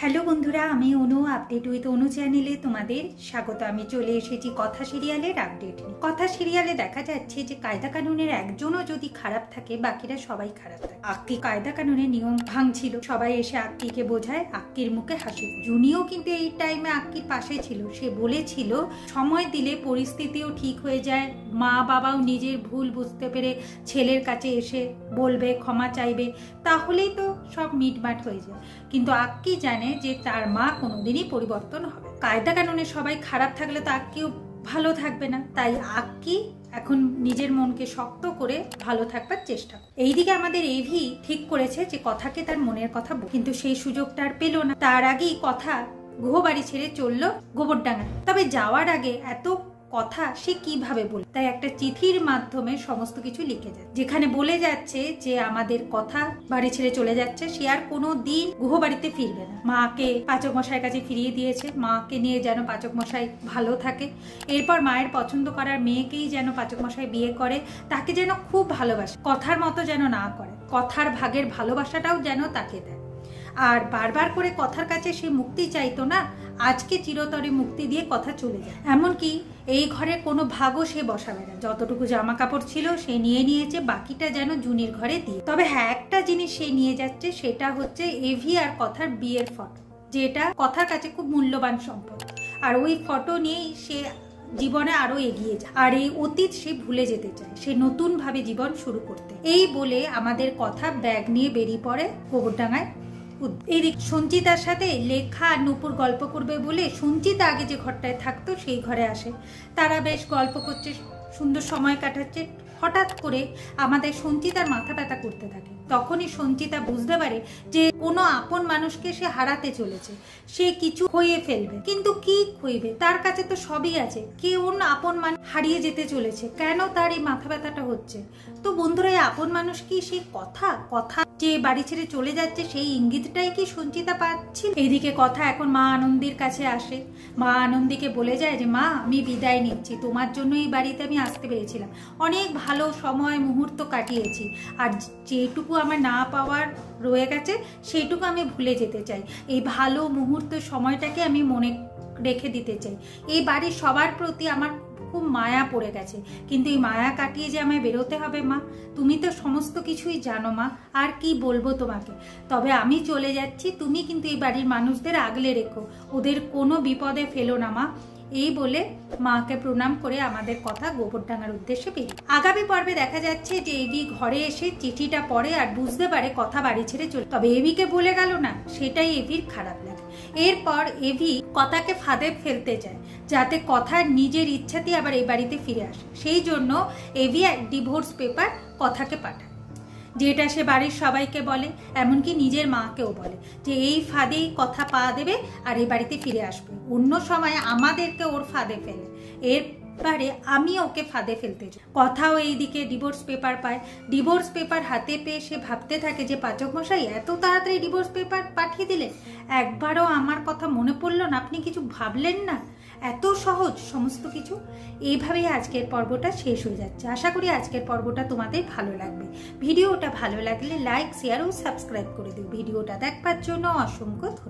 Hello বন্ধুরা, আমি অনু update with অনু চ্যানেলে তোমাদের স্বাগত। আমি চলে এসেছি কথা সিরিয়ালের আপডেট নিয়ে। কথা সিরিয়ালে দেখা যাচ্ছে যে কায়দা কানুনের একজনও যদি খারাপ থাকে বাকিরা সবাই খারাপ থাকে। আক্কি কায়দা কানুনের নিয়ম ভাঙছিল, সবাই এসে আক্কিকে বোঝায়, আক্কির মুখে হাসি। জুনিও কিন্তু এই টাইমে আক্কির পাশে ছিল। সে বলেছিল সময় দিলে পরিস্থিতিও ঠিক হয়ে যায়, মা বাবাও নিজের ভুল বুঝতে পেরে ছেলের কাছে এসে বলবে, ক্ষমা চাইবে, তাহলেই তো সব মিটমাট হয়ে যায়। কিন্তু আক্কি জানে যে তার মা কোনোদিনই পরিবর্তন হবে। কায়দা কানুনে সবাই খারাপ থাকলে তো আক্কিও ভালো থাকবে না, তাই আক্কি এখন নিজের মনকে শক্ত করে ভালো থাকবার চেষ্টা করে। এইদিকে আমাদের এভি ঠিক করেছে যে কথাকে তার মনের কথা বল, কিন্তু সেই সুযোগটা আর পেল না। তার আগেই কথা গুহ বাড়ি ছেড়ে চললো গোবরডাঙ্গায়। তবে যাওয়ার আগে এত কথা সে কিভাবে বলে, তাই একটা চিঠির মাধ্যমে সমস্ত কিছু লিখে যায়, যেখানে বলে যাচ্ছে যে আমাদের কথা বাড়ি ছেড়ে চলে যাচ্ছে, সে আর কোনো দিন গুহ বাড়িতে ফিরবে না। মাকে পাচক মশাইয়ের কাছে ফিরিয়ে দিয়েছে, মাকে নিয়ে যেন পাচক মশাই ভালো থাকে। এরপর মায়ের পছন্দ করার মেয়েকেই যেন পাচক মশাই বিয়ে করে, তাকে যেন খুব ভালোবাসে, কথার মতো যেন না করে, কথার ভাগের ভালোবাসাটাও যেন তাকে দেয়। আর বারবার করে কথার কাছে সে মুক্তি চাইতো না, আজকে চিরতরে মুক্তি দিয়ে কথা চলে যায়। এমনকি এই ঘরে কোনো ভাগও সে বসাবে না, যতটুকু জামা কাপড় ছিল সে নিয়ে নিয়েছে, বাকিটা যেন জুনির ঘরে দিয়ে। তবে হ্যাঁ, একটা জিনিস সে নিয়ে যাচ্ছে, সেটা হচ্ছে এভি আর কথার বিয়ের ফটো, যেটা কথার কাছে খুব মূল্যবান সম্পদ। আর ওই ফটো নিয়েই সে জীবনে আরো এগিয়ে যায়, আর এই অতীত সে ভুলে যেতে চায়, সে নতুন ভাবে জীবন শুরু করতে। এই বলে আমাদের কথা ব্যাগ নিয়ে বেরিয়ে পড়ে গোবরডাঙ্গায়। এদিক সঞ্চিতার সাথে লেখা আর নূপুর গল্প করবে বলে সঞ্চিতা আগে যে ঘরটায় থাকতো সেই ঘরে আসে। তারা বেশ গল্প করছে, সুন্দর সময় কাটাচ্ছে। হঠাৎ করে আমাদের সঞ্চিতার মাথা ব্যথা করতে থাকে। তখনই সঞ্চিতা বুঝতে পারে যে কোনো আপন মানুষকে সে হারাতে চলেছে, সে কিছু খইয়ে ফেলবে। কিন্তু কি খইবে? তার কাছে তো সবই আছে। কেউ আপন মানুষ হারিয়ে যেতে চলেছে, কেন তার এই মাথা ব্যথাটা হচ্ছে? তো বন্ধুরা, এই আপন মানুষ কি সেই কথা যে বাড়ি ছেড়ে চলে যাচ্ছে, সেই ইঙ্গিতটাই কি সঞ্চিতা পাচ্ছি? এইদিকে কথা এখন মা আনন্দীর কাছে আসে। মা আনন্দীকে বলে যায় যে মা, আমি বিদায় নিচ্ছি, তোমার জন্য এই বাড়িতে আমি আসতে পেরেছিলাম, অনেক ভালো সময় মুহূর্ত কাটিয়েছি, আর যেটুকু আমার না পাওয়ার রয়ে গেছে সেইটুকু আমি ভুলে যেতে চাই। এই ভালো মুহূর্ত সময়টাকে আমি মনে রেখে দিতে চাই। এই বাড়ির সবার প্রতি আমার খুব মায়া পড়ে গেছে, কিন্তু এই মায়া কাটিয়ে যে আমায় বেরোতে হবে মা, তুমি তো সমস্ত কিছুই জানো মা, আর কি বলবো তোমাকে। তবে আমি চলে যাচ্ছি, তুমি কিন্তু এই বাড়ির মানুষদের আগলে রেখো, ওদের কোনো বিপদে ফেলো না মা। এই বলে মাকে প্রণাম করে আমাদের কথা গোবরডাঙ্গার উদ্দেশ্যে বেরিয়ে। আগামী পর্বে দেখা যাচ্ছে যে এভি ঘরে এসে চিঠিটা পড়ে আর বুঝতে পারে কথা বাড়ি ছেড়ে চলে। তবে এভিকে বলে গেল না, সেটাই এভির খারাপ লাগে। এরপর এভি কথাকে ফাঁদে ফেলতে চায়, যাতে কথা নিজের ইচ্ছাতেই আবার এই বাড়িতে ফিরে আসে। সেই জন্য এভি এক ডিভোর্স পেপার কথাকে পাঠায়, যেটা সে বাড়ির সবাইকে বলে, এমনকি নিজের মাকেও বলে যে এই ফাঁদেই কথা পা দেবে আর এই বাড়িতে ফিরে আসবে। অন্য সময় আমাদেরকে ওর ফাঁদে ফেলে, এরপরে আমি ওকে ফাঁদে ফেলতে চাই। কথাও এইদিকে ডিভোর্স পেপার পায়। ডিভোর্স পেপার হাতে পেয়ে সে ভাবতে থাকে যে পাচক মশাই এত তাড়াতাড়ি ডিভোর্স পেপার পাঠিয়ে দিলেন, একবারও আমার কথা মনে পড়লো না, আপনি কিছু ভাবলেন না? এত সহজ সমস্ত কিছু। এইভাবেই আজকের পর্বটা শেষ হয়ে যাচ্ছে। আশা করি আজকের পর্বটা তোমাদের ভালো লাগবে। ভিডিওটা ভালো লাগলে লাইক, শেয়ার ও সাবস্ক্রাইব করে দিও। ভিডিওটা দেখবার জন্য অসংখ্য ধন্যবাদ।